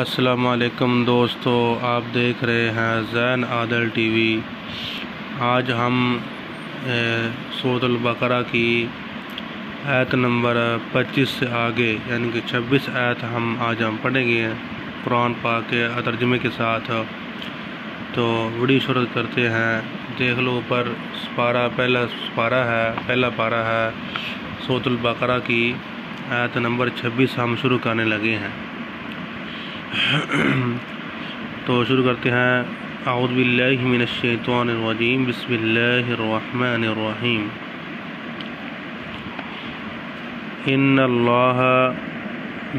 السلام علیکم دوستو، آپ دیکھ رہے ہیں زین عادل ٹی وی۔ آج ہم سورۃ البقرہ کی آیت نمبر 25 سے آگے یعنی کہ 26 آیت آج ہم پڑھیں گے قرآن پاک کے ترجمے کے ساتھ۔ تو ویڈیو شروع کرتے ہیں۔ دیکھ لو اوپر پہلا پارہ ہے سورۃ البقرہ کی آیت نمبر 26 ہم شروع کرنے لگے ہیں۔ تو شروع کرتے ہیں۔ اعوذ باللہ من الشیطان الرجیم، بسم اللہ الرحمن الرحیم۔ ان اللہ،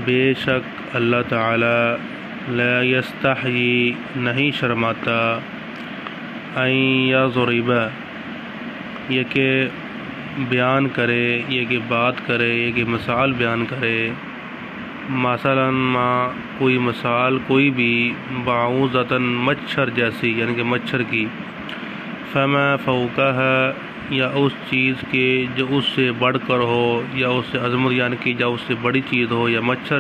بے شک اللہ تعالی، لا یستحیی، نہیں شرماتا، ان یضرب، یہ کہ بیان کرے، یہ کہ بات کرے، یہ کہ مثال بیان کرے، مثلا کوئی مثال، کوئی بھی، بعوضۃ، مچھر جیسی یعنی کہ مچھر کی، فما فوقها، یا اس چیز کے جو اس سے بڑھ کر ہو، یا اس سے عظمت یعنی کہ جو اس سے بڑی چیز ہو، یا مچھر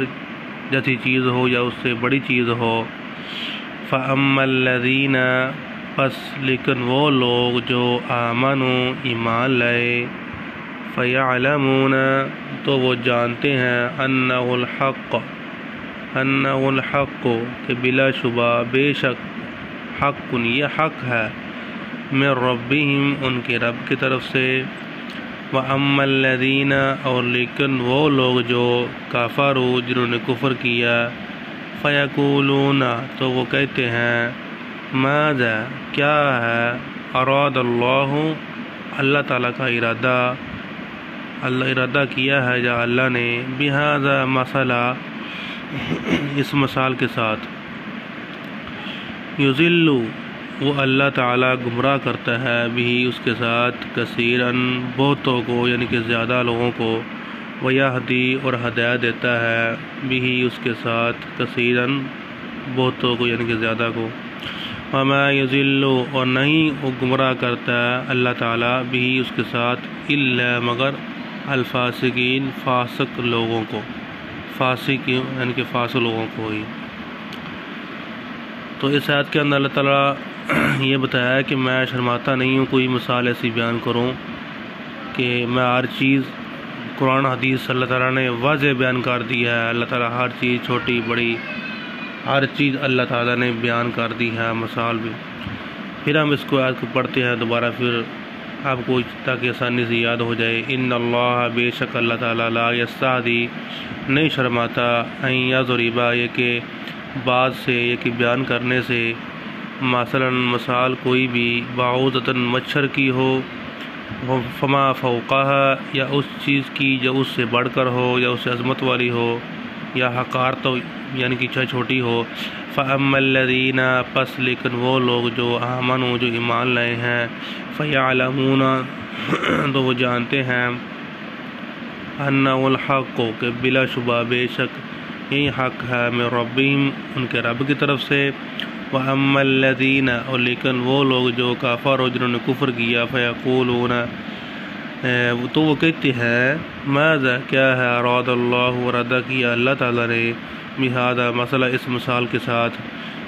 جیسی چیز ہو یا اس سے بڑی چیز ہو۔ فاما الذین، پس لیکن وہ لوگ جو آمنوا، ایمان لائے، فیعلمون، تو وہ جانتے ہیں، انہ الحق، کہ بلا شبہ، بے شک، حق، یہ حق ہے، من ربہم، ان کے رب کی طرف سے۔ وَأَمَّا الَّذِينَ، اور لیکن وہ لوگ جو کفروا، جنہوں نے کفر کیا، فَيَقُولُونَ، تو وہ کہتے ہیں، ماذا، کیا ہے، اراد اللہ، اللہ تعالیٰ کا ارادہ کیا ہے یا اللہ نے، بہذا، مثلا، اس مثال کے ساتھ، یضل، وہ اللہ تعالیٰ گمراہ کرتا ہے، بھی اس کے ساتھ، کثیراً، بہتوں کو یعنی کہ زیادہ لوگوں کو، ویہدی، اور ہدایت دیتا ہے، بھی اس کے ساتھ، کثیراً، بہتوں کو یعنی کہ زیادہ کو۔ وما یضل، اور نہیں وہ گمراہ کرتا ہے اللہ تعالیٰ، بھی اس کے ساتھ، الا، مگر، الفاسقین، فاسق لوگوں کو، فاسق یعنی کہ فاسق لوگوں کو ہی۔ تو اس آیت کے اندر اللہ تعالیٰ یہ بتایا کہ میں شرماتا نہیں ہوں کوئی مثال ایسی بیان کروں کہ میں ہر چیز قرآن حدیث اللہ تعالیٰ نے واضح بیان کر دی ہے۔ اللہ تعالیٰ ہر چیز، چھوٹی بڑی، ہر چیز اللہ تعالیٰ نے بیان کر دی ہے، مثال بھی۔ پھر ہم اس کو آیت کو پڑھتے ہیں دوبارہ، پھر آپ کو تاکہ آسانی سے یاد ہو جائے۔ ان اللہ، بے شک اللہ تعالیٰ، لا یستحیی، نہیں شرماتا، ان یضرب، یہ کہ بات سے، یہ کہ بیان کرنے سے، مثلا مثال کوئی بھی، بعوضۃ، مچھر کی ہو، فما فوقها، یا اس چیز کی جو اس سے بڑھ کر ہو یا اس سے عظمت والی ہو، یا حقار تو یعنی کہ چھوٹی ہو۔ فاما الذین، پس لیکن وہ لوگ جو آمنوا، جو ایمان لائے ہیں، فیعلمون، تو وہ جانتے ہیں، انہ الحق، کہ بلا شبہ، بے شک، یہی حق ہے، من ربہم، ان کے رب کی طرف سے۔ وَأَمَّا الَّذِينَ، اور لیکن وہ لوگ جو کافر، جنہوں نے کفر کیا، فَيَقُولُونَ، تو وہ کہتے ہیں، ماذا، کیا ہے، اراد اللہ، ارادہ کیا اللہ تعالیٰ نے، بہذا، مثلا، اس مثال کے ساتھ،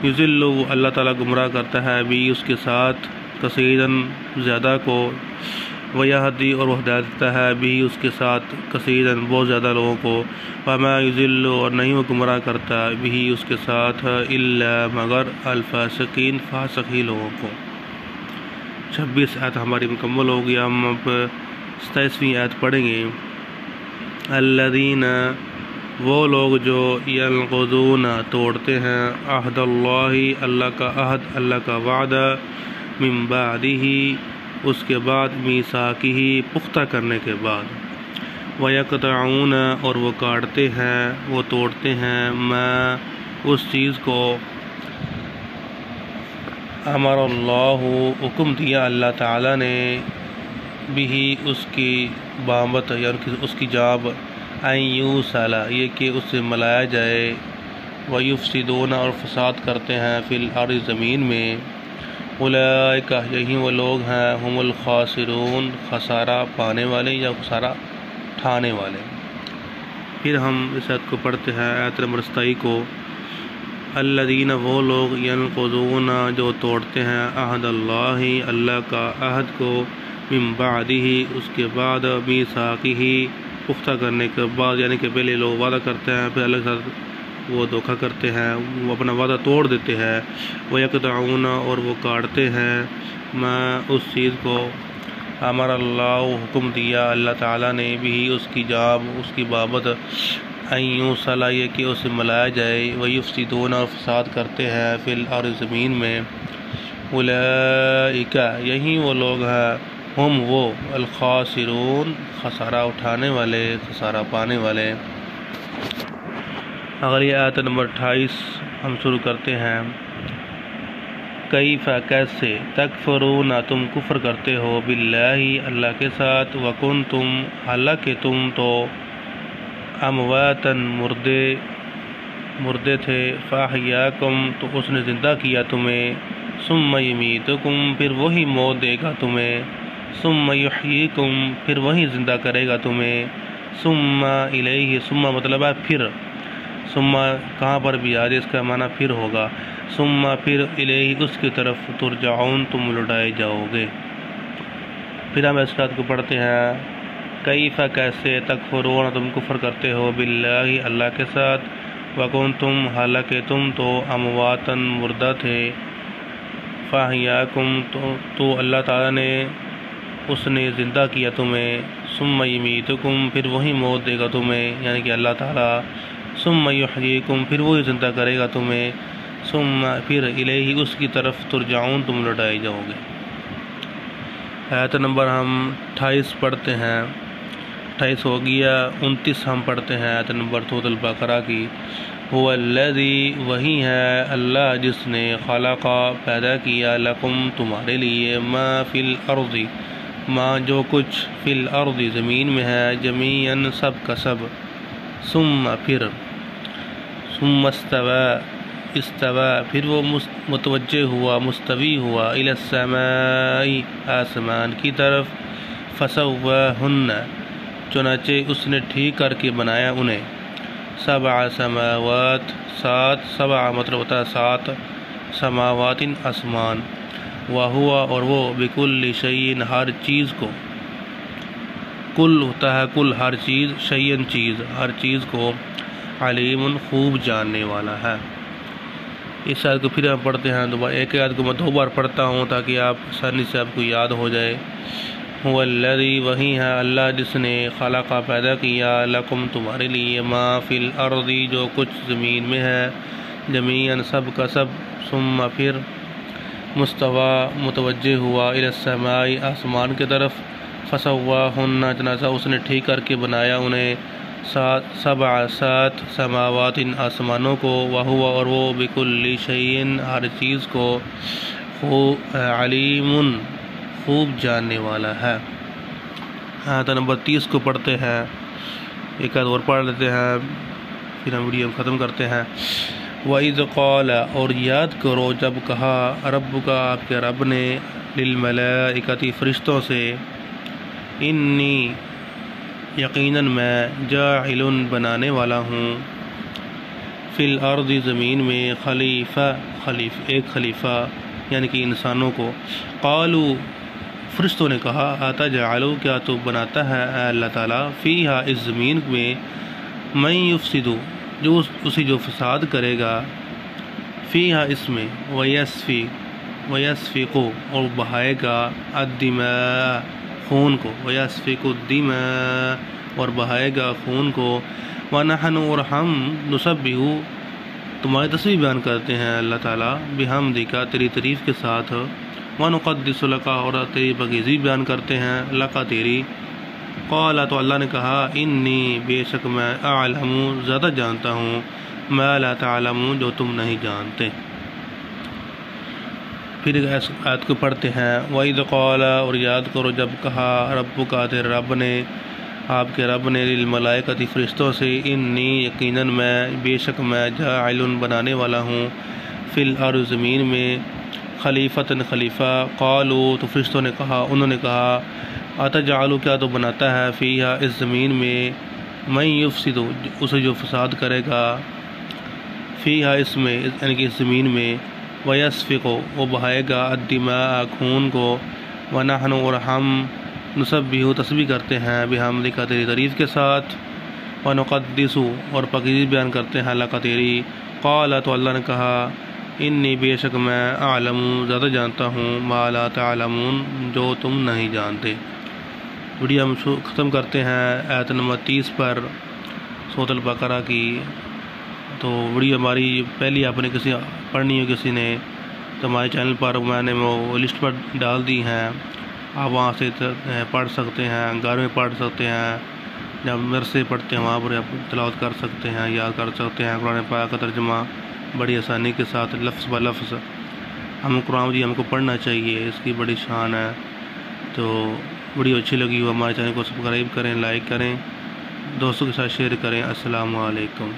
یضل، اللہ تعالیٰ گمراہ کرتا ہے، بھی اس کے ساتھ، کثیراً، زیادہ کو، ویہدی، اور وہ ہدایت دیتا ہے، بھی اس کے ساتھ، کثیراً، بہت زیادہ لوگوں کو۔ وما یضل، اور نہیں وہ گمراہ کرتا، بھی اس کے ساتھ، الا، مگر، الفاسقین، فاسق ہی لوگوں کو۔ 26 آیت ہماری مکمل ہو گیا۔ ہم اب 27ویں آیت پڑھیں گے۔ الذین، وہ لوگ جو، ینقضون، توڑتے ہیں، عہد اللہ، اللہ کا عہد، اللہ کا وعدہ، من بعدہ، اس کے بعد، میثاقہ، پختہ کرنے کے بعد، وَيَقْطَعُونَ، اور وہ کاٹتے ہیں، وہ توڑتے ہیں، ما، اس چیز کو، امر اللہ، حکم دیا اللہ تعالیٰ نے، بھی اس کی بابت یعنی اس کی جاب، ان یوصل، یہ کہ اس سے ملایا جائے، وَيُفْسِدُونَ، اور فساد کرتے ہیں، فی الارض، زمین میں، اولئک، یہی وہ لوگ ہیں، ہم الخاسرون، خسارہ پانے والے یا خسارہ ٹھانے والے۔ پھر ہم اس آیت کو پڑھتے ہیں، آیت نمبر 27 کو۔ الذین وہ لوگ ینقضون جو توڑتے ہیں عہد اللہ اللہ کا عہد کو من بعدہ اس کے بعد میثاقہ پختہ کرنے کے بعد، یعنی کہ پہلے لوگ وعدہ کرتے ہیں پھر اللہ کے ساتھ وہ دھوکہ کرتے ہیں، وہ اپنا وعدہ توڑ دیتے ہیں، وَيَقْطَعُونَ اور وہ کاٹتے ہیں ما اس چیز کو امر اللہ حکم دیا اللہ تعالیٰ نے بھی اس کی اس کی بابت ان یوصل یہ کہ اسے ملایا جائے، وَيُفْسِدُونَ اور فساد کرتے ہیں فی الارض زمین میں، اولئک یہی وہ لوگ ہیں ہم وہ الخاسرون خسارہ اٹھانے والے خسارہ پانے والے۔ اگلی آیت نمبر 28 ہم شروع کرتے ہیں۔ کیف کیسے تکفرون تم کفر کرتے ہو باللہ اللہ کے ساتھ، وکنتم حالانکہ تم تو امواتا مردے تھے، فاحیاکم تو اس نے زندہ کیا تمہیں، ثم یمیتکم پھر وہی موت دے گا تمہیں، ثم یحییکم پھر وہی زندہ کرے گا تمہیں، ثم الیہ ثم مطلب ہے پھر، ثم کہاں پر بھی آج اس کا معنی پھر ہوگا، ثم پھر الیہ اس کی طرف ترجعون تم لٹائے جاؤ گے۔ پھر ہم اس بات کو پڑھتے ہیں، کیف کیسے تکفرون تم کفر کرتے ہو باللہ اللہ کے ساتھ، وکنتم حالانکہ تم تو امواتا مردہ تھے، فاحیاکم تو اللہ تعالیٰ نے اس نے زندہ کیا تمہیں، ثم یمیتکم پھر وہی موت دے گا تمہیں یعنی کہ اللہ تعالیٰ، ثم یحییکم پھر وہی زندہ کرے گا تمہیں، ثم پھر الیہ اس کی طرف ترجعون تم لٹائے جاؤ گے۔ آیت نمبر ہم 28 پڑھتے ہیں، 28 ہو گیا، 29 ہم پڑھتے ہیں آیت نمبر سورۃ البقرہ کی۔ هو الذی وہی ہے اللہ جس نے خلق پیدا کیا لکم تمہارے لیے ما فی الارض ما جو کچھ فی الارض زمین میں ہے، جمیعاً سب کا سب، ثم پھر، ثم استوى پھر وہ متوجہ ہوا مستوی ہوا الی السماء آسمان کی طرف، فسواہن چنانچہ اس نے ٹھیک کر کے بنایا انہیں، سبع سماوات سبع مطلب ہوتا ہے 7 سماوات آسمان، وہو اور وہ بکل شیء ہر چیز کو، کل ہوتا ہے کل ہر چیز، شیئن چیز ہر چیز کو، علیم خوب جاننے والا ہے۔ اس آیت کو پھر ہم پڑھتے ہیں دوبارہ، ایک آیت کو میں 2 بار پڑھتا ہوں تاکہ آپ آسانی سے آپ کو یاد ہو جائے۔ هو الذی وہی ہے اللہ جس نے خلق پیدا کیا لکم تمہارے لیے ما فی الارض جو کچھ زمین میں ہے، جمیعاً سب کا سب، ثم پھر مستوی متوجہ ہوا الی السماء آسمان کی طرف، فسواہن چنانچہ اس نے ٹھیک کر کے بنایا انہیں، 7 سماوات آسمانوں کو، وہو اور وہ بکل شیء ہر چیز کو، علیم خوب جاننے والا ہے۔ آیت نمبر 30 کو پڑھتے ہیں، ایک آیت اور پڑھ لیتے ہیں پھر ہم ویڈیو ختم کرتے ہیں۔ وَإِذْ قَالَ اور یاد کرو جب کہا ربک آپ کے رب نے، للملائکۃ فرشتوں سے، انی یقیناً میں، جاعل بنانے والا ہوں، فی الارض زمین میں، ایک خلیفہ یعنی کہ انسانوں کو، قالوا فرشتوں نے کہا، اتجعل کیا تو بناتا ہے اے اللہ تعالیٰ، فیہا اس زمین میں، من یفسد جو اسی جو فساد کرے گا، فیہا اس میں، ویسفک اور بہائے گا، الدماء خون کو، ویسفک الدماء اور بہائے گا خون کو، ونحن اور ہم، نسبح تمہاری تسبیح بیان کرتے ہیں اللہ تعالیٰ، بحمدک تیری تعریف کے ساتھ، وَنُقَدِّسُ لَكَ اور تیری پاکیزگی بیان کرتے ہیں لَكَ تیری، قال تو اللہ نے کہا، انی بے شک میں، اعلم زیادہ جانتا ہوں، ما لا تعلمون جو تم نہیں جانتے۔ پھر اس آیت کو پڑھتے ہیں، وَإِذْ قَالَ اور یاد کرو جب کہا ربک تیرے رب نے، آپ کے رب نے، للملائکۃ فرشتوں سے، انی یقیناً میں، بے شک میں، جاعل بنانے والا ہوں، فی الارض زمین میں، خلیفتاً خلیفہ، قالوا تو فرشتوں نے کہا، انہوں نے کہا، اتجعل کیا تو بناتا ہے، فیہا اس زمین میں، من یفسد اسے جو فساد کرے گا، فیہا اس میں یعنی کہ اس زمین میں ویسفق وہ بہائے گا الدماء خون کو ونحن اور ہم نسبح تسبیح کرتے ہیں بحمدک تیری تعریف کے ساتھ ونقدس اور پاکیزگی بیان کرتے ہیں اللہ کا تیری قال تو اللہ نے کہا انی بے شک میں اعلم زیادہ جانتا ہوں ما لا تعلمون جو تم نہیں جانتے۔ ویڈیو ہم ختم کرتے ہیں آیت نمبر 30 پر سورۃ البقرہ کی۔ تو ویڈیو ہماری پہلی آپ نے کسی پڑھنی ہو کسی نے تو ہمارے چینل پر میں نے وہ لسٹ پر ڈال دی ہیں، آپ وہاں سے پڑھ سکتے ہیں، گھر میں پڑھ سکتے ہیں، جب مرسے پڑھتے ہیں وہاں پر آپ تلاوت کر سکتے ہیں، یاد کر سکتے ہیں قرآن پاک کا ترجمہ بڑی آسانی کے ساتھ لفظ بہ لفظ۔ ہم کو پڑھنا چاہیے، اس کی بڑی شان ہے۔ تو ویڈیو اچھی لگی ہو ہمارے چینل کو سبسکرائب کریں، لائک کریں، دوستوں کے ساتھ شیئر کریں۔ السلام علیکم۔